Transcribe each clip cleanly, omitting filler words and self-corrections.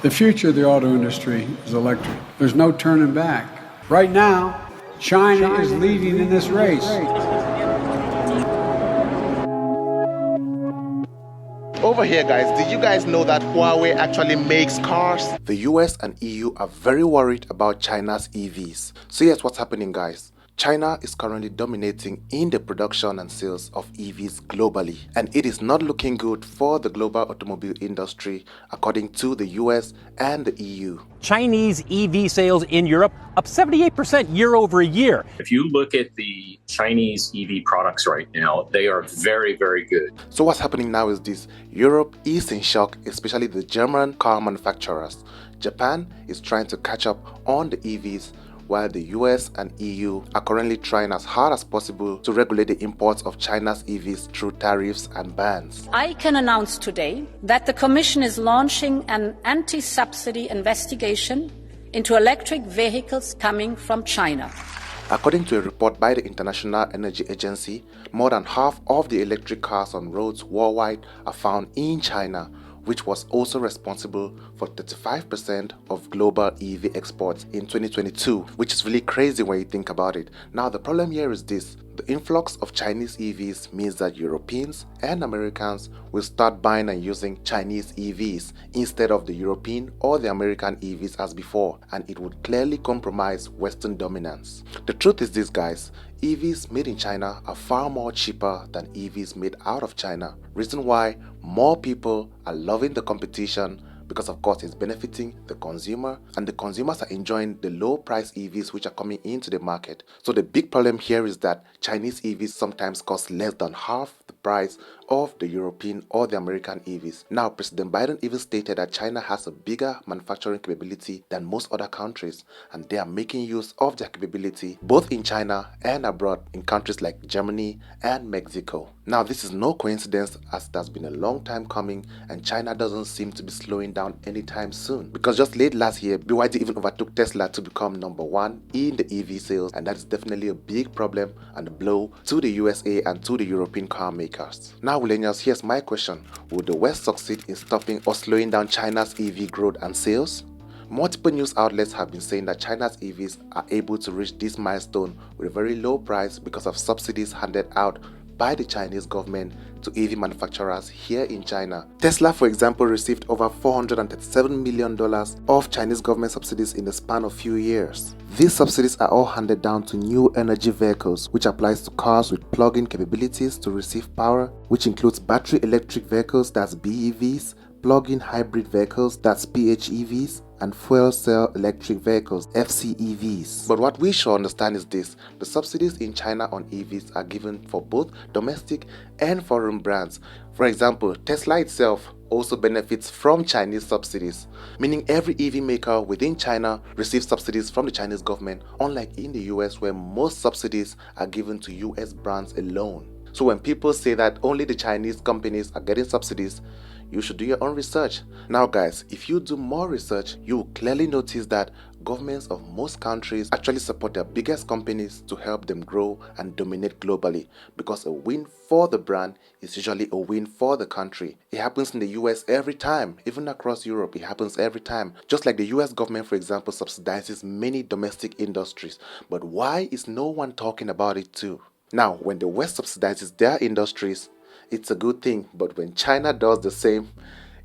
The future of the auto industry is electric. There's no turning back. Right now, China is leading in this race. Over here, guys, did you guys know that Huawei actually makes cars? The US and EU are very worried about China's EVs. So here's what's happening, guys. China is currently dominating in the production and sales of EVs globally, and it is not looking good for the global automobile industry according to the US and the EU. Chinese EV sales in Europe up 78% year over year. If you look at the Chinese EV products right now, they are very, very good. So what's happening now is this: Europe is in shock, especially the German car manufacturers. Japan is trying to catch up on the EVs, while the US and EU are currently trying as hard as possible to regulate the imports of China's EVs through tariffs and bans. I can announce today that the Commission is launching an anti-subsidy investigation into electric vehicles coming from China. According to a report by the International Energy Agency, more than half of the electric cars on roads worldwide are found in China, which was also responsible for 35% of global EV exports in 2022, which is really crazy when you think about it. Now, the problem here is this: the influx of Chinese EVs means that Europeans and Americans will start buying and using Chinese EVs instead of the European or the American EVs as before, and it would clearly compromise Western dominance. The truth is this, guys: EVs made in China are far more cheaper than EVs made out of China. Reason why more people are loving the competition, because of course it's benefiting the consumer, and the consumers are enjoying the low price EVs which are coming into the market. So the big problem here is that Chinese EVs sometimes cost less than half the price of the European or the American EVs. Now, President Biden even stated that China has a bigger manufacturing capability than most other countries, and they are making use of their capability both in China and abroad in countries like Germany and Mexico. Now, this is no coincidence, as it has been a long time coming, and China doesn't seem to be slowing down anytime soon, because just late last year, BYD even overtook Tesla to become #1 in the EV sales, and that is definitely a big problem and a blow to the USA and to the European car makers. Now, millennials, here's my question: would the West succeed in stopping or slowing down China's EV growth and sales? Multiple news outlets have been saying that China's EVs are able to reach this milestone with a very low price because of subsidies handed out by the Chinese government to EV manufacturers here in China. Tesla, for example, received over $437 million of Chinese government subsidies in the span of few years. These subsidies are all handed down to new energy vehicles, which applies to cars with plug-in capabilities to receive power, which includes battery electric vehicles, that's BEVs, plug-in hybrid vehicles, that's PHEVs, and fuel cell electric vehicles, FCEVs. But what we should understand is this: the subsidies in China on EVs are given for both domestic and foreign brands. For example, Tesla itself also benefits from Chinese subsidies, meaning every EV maker within China receives subsidies from the Chinese government, unlike in the US where most subsidies are given to US brands alone. So when people say that only the Chinese companies are getting subsidies, you should do your own research. Now, guys, if you do more research, you will clearly notice that governments of most countries actually support their biggest companies to help them grow and dominate globally, because a win for the brand is usually a win for the country. It happens in the US every time, even across Europe, it happens every time. Just like the US government, for example, subsidizes many domestic industries. But why is no one talking about it too? Now, when the West subsidizes their industries, it's a good thing, but when China does the same,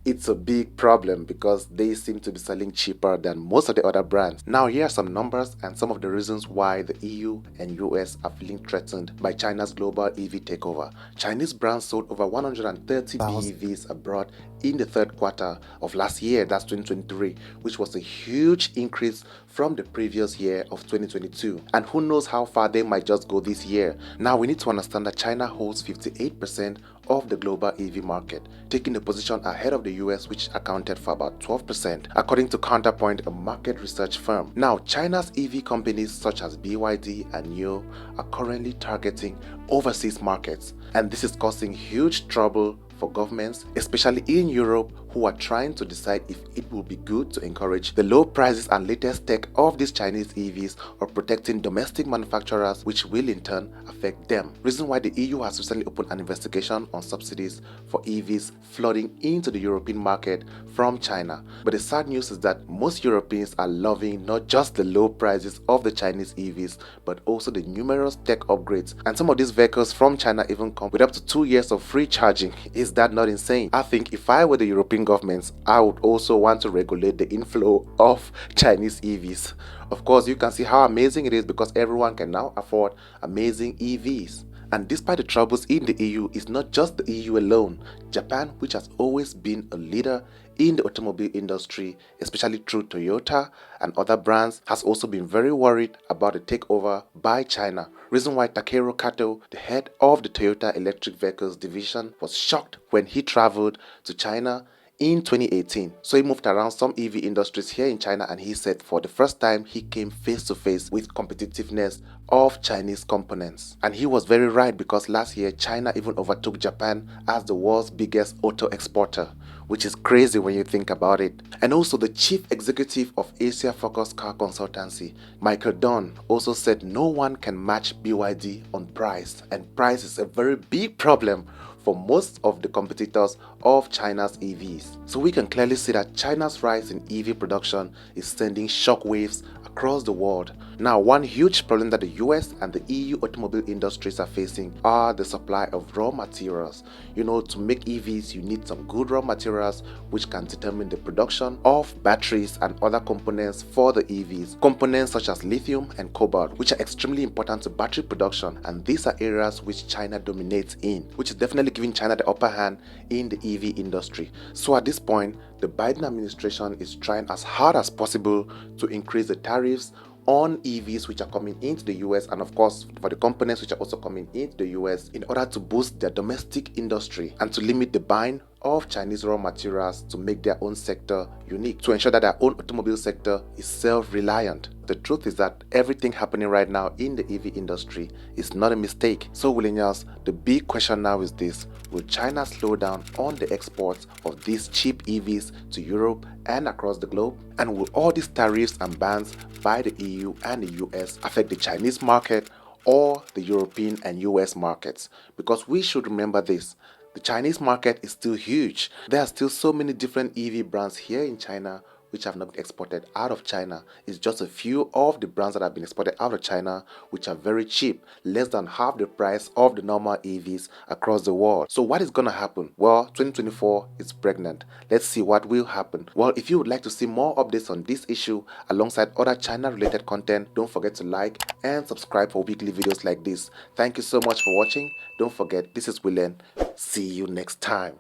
it's a big problem because they seem to be selling cheaper than most of the other brands. Now, here are some numbers and some of the reasons why the EU and US are feeling threatened by China's global EV takeover. Chinese brands sold over 130 BEVs abroad in the third quarter of last year, that's 2023, which was a huge increase from the previous year of 2022. And who knows how far they might just go this year. Now, we need to understand that China holds 58% of the global EV market, taking a position ahead of the US, which accounted for about 12%, according to Counterpoint, a market research firm. Now, China's EV companies such as B.Y.D and NIO are currently targeting overseas markets, and this is causing huge trouble for governments, especially in Europe, who are trying to decide if it will be good to encourage the low prices and latest tech of these Chinese EVs or protecting domestic manufacturers, which will in turn affect them. Reason why the EU has recently opened an investigation on subsidies for EVs flooding into the European market from China. But the sad news is that most Europeans are loving not just the low prices of the Chinese EVs, but also the numerous tech upgrades. And some of these vehicles from China even come with up to 2 years of free charging. Is that not insane? I think if I were the European governments, I would also want to regulate the inflow of Chinese EVs. Of course, you can see how amazing it is because everyone can now afford amazing EVs. And despite the troubles in the EU, it's not just the EU alone. Japan, which has always been a leader in the automobile industry, especially through Toyota and other brands, has also been very worried about the takeover by China. Reason why Takeover Kato, the head of the Toyota Electric Vehicles division, was shocked when he traveled to China in 2018. So he moved around some EV industries here in China, and he said for the first time he came face to face with competitiveness of Chinese components. And he was very right, because last year China even overtook Japan as the world's biggest auto exporter, which is crazy when you think about it. And also the chief executive of Asia Focused Car Consultancy, Michael Dunn, also said no one can match BYD on price, and price is a very big problem for most of the competitors of China's EVs. So we can clearly see that China's rise in EV production is sending shockwaves across the world. Now, one huge problem that the US and the EU automobile industries are facing are the supply of raw materials. To make EVs, you need some good raw materials which can determine the production of batteries and other components for the EVs. Components such as lithium and cobalt, which are extremely important to battery production, and these are areas which China dominates in, which is definitely giving China the upper hand in the EV industry. So at this point, the Biden administration is trying as hard as possible to increase the tariffs on EVs which are coming into the US, and of course for the components which are also coming into the US, in order to boost their domestic industry and to limit the buying of Chinese raw materials to make their own sector unique, to ensure that their own automobile sector is self-reliant. The truth is that everything happening right now in the EV industry is not a mistake. So Willineers, the big question now is this: will China slow down on the exports of these cheap EVs to Europe and across the globe? And will all these tariffs and bans by the EU and the US affect the Chinese market or the European and US markets? Because we should remember this: the Chinese market is still huge. There are still so many different EV brands here in China which have not been exported out of China. It's just a few of the brands that have been exported out of China which are very cheap, less than half the price of the normal EVs across the world. So what is going to happen? Well, 2024 is pregnant. Let's see what will happen. Well, if you would like to see more updates on this issue alongside other China related content, don't forget to like and subscribe for weekly videos like this. Thank you so much for watching. Don't forget, this is Willene. See you next time.